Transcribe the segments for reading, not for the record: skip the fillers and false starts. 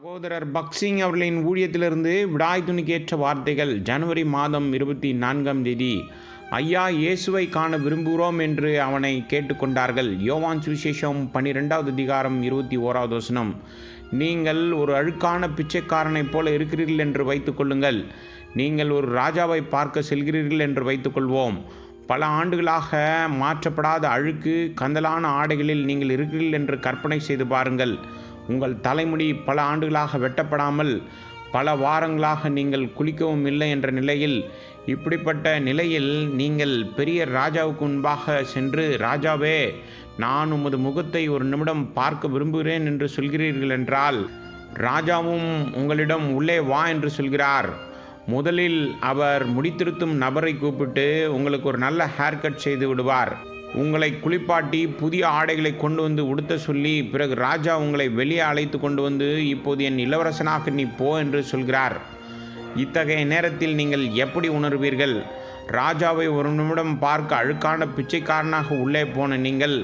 சகோதரர் பக்சிங் அவர்களின் ஊழியத்திலிருந்து விடாய் துணிக்கேற்ற வார்த்தைகள். ஜனவரி மாதம் 24ஆம் தேதி. ஐயா, இயேசுவை காண விரும்புகிறோம் என்று அவனை கேட்டுக்கொண்டார்கள். யோவான் சுவிசேஷம் 12வது அதிகாரம் 21வது வசனம். நீங்கள் ஒரு அழுக்கான பிச்சைக்காரனைப் போல இருக்கிறீர்கள் என்று வைத்துக்கொள்ளுங்கள். நீங்கள் ஒரு ராஜாவை பார்க்க செல்கிறீர்கள் என்று வைத்துக்கொள்வோம். பல ஆண்டுகளாக மாற்றப்படாத அழுக்கு கந்தலான ஆடைகளில் நீங்கள் இருக்கிறீர்கள் என்று கற்பனை செய்து பாருங்கள். உங்கள் தலைமுடி பல ஆண்டுகளாக வெட்டப்படாமல் பல வாரங்களாக நீங்கள் குளிக்கவும் இல்லை என்ற நிலையில், இப்படிப்பட்ட நிலையில் நீங்கள் பெரிய ராஜாவுக்கு முன்பாக சென்று, ராஜாவே, நான் உமது முகத்தை ஒரு நிமிடம் பார்க்க விரும்புகிறேன் என்று சொல்கிறீர்கள் என்றால், ராஜாவும் உங்களிடம் உள்ளே வா என்று சொல்கிறார். முதலில் அவர் முடித்திருத்தும் நபரை கூப்பிட்டு உங்களுக்கு ஒரு நல்ல ஹேர் கட் செய்து விடுவார். உங்களை குளிப்பாட்டி புதிய ஆடைகளை கொண்டு வந்து உடுத்த சொல்லி, பிறகு ராஜா உங்களை வெளியே அழைத்து கொண்டு வந்து, இப்போது என் இளவரசனாக நீ போ என்று சொல்கிறார். இத்தகைய நேரத்தில் நீங்கள் எப்படி உணர்வீர்கள்? ராஜாவை ஒரு நிமிடம் பார்க்க அழுக்கான பிச்சைக்காரனாக உள்ளே போன நீங்கள்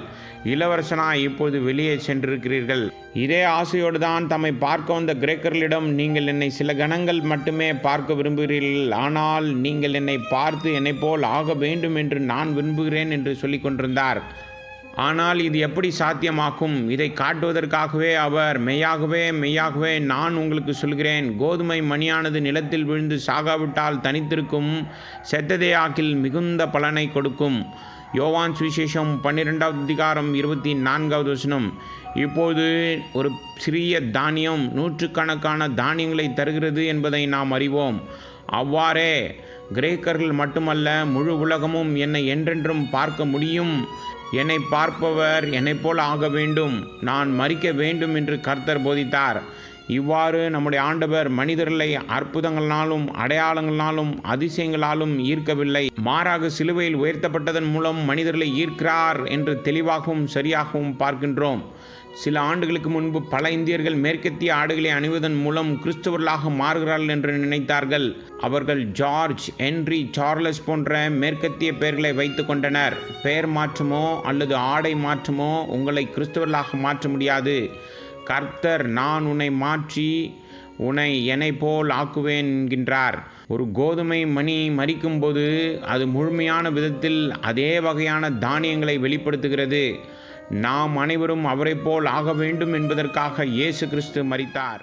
இளவரசனாக இப்போது வெளியே சென்றிருக்கிறீர்கள். இதே ஆசையோடு தான் தம்மை பார்க்க வந்த கிரேக்கர்களிடம், நீங்கள் என்னை சில கணங்கள் மட்டுமே பார்க்க விரும்புகிறீர்கள், ஆனால் நீங்கள் என்னை பார்த்து என்னை போல் ஆக வேண்டும் என்று நான் விரும்புகிறேன் என்று சொல்லிக் கொண்டிருந்தார். ஆனால் இது எப்படி சாத்தியமாக்கும்? இதை காட்டுவதற்காகவே அவர், மெய்யாகவே நான் உங்களுக்கு சொல்கிறேன், கோதுமை மணியானது நிலத்தில் விழுந்து சாகாவிட்டால் தனித்திருக்கும், செத்ததே ஆக்கில் மிகுந்த பலனை கொடுக்கும். யோவான் சுவிசேஷம் 12வது அதிகாரம் 24வது வசனம். இப்போது ஒரு சிறிய தானியம் நூற்றுக்கணக்கான தானியங்களை தருகிறது என்பதை நாம் அறிவோம். அவ்வாறே கிரேக்கர்கள் மட்டுமல்ல, முழு உலகமும் என்னை என்றென்றும் பார்க்க முடியும். என்னை பார்ப்பவர் என்னைப் போல் ஆக வேண்டும், நான் மரிக்க வேண்டும் என்று கர்த்தர் போதித்தார். இவ்வாறு நம்முடைய ஆண்டவர் மனிதர்களை அற்புதங்களாலும் அடையாளங்களாலும் அதிசயங்களாலும் ஈர்க்கவில்லை, மாறாக சிலுவையில் உயர்த்தப்பட்டதன் மூலம் மனிதர்களை ஈர்க்கிறார் என்று தெளிவாகவும் சரியாகவும் பார்க்கின்றோம். சில ஆண்டுகளுக்கு முன்பு பல இந்தியர்கள் மேற்கத்திய ஆடைகளை அணிவதன் மூலம் கிறிஸ்தவர்களாக மாறுகிறார்கள் என்று நினைத்தார்கள். அவர்கள் ஜார்ஜ், ஹென்றி, சார்லஸ் போன்ற மேற்கத்திய பெயர்களை வைத்து கொண்டனர். பெயர் மாற்றமோ அல்லது ஆடை மாற்றமோ உங்களை கிறிஸ்தவர்களாக மாற்ற முடியாது. கர்த்தர், நான் உன்னை மாற்றி உன்னை என்னை போல் ஆக்குவேன் என்கின்றார். ஒரு கோதுமை மணி மரிக்கும்போது அது முழுமையான விதத்தில் அதே வகையான தானியங்களை வெளிப்படுத்துகிறது. நாம் அனைவரும் அவரை போல் ஆக வேண்டும் என்பதற்காக இயேசு கிறிஸ்து மரித்தார்.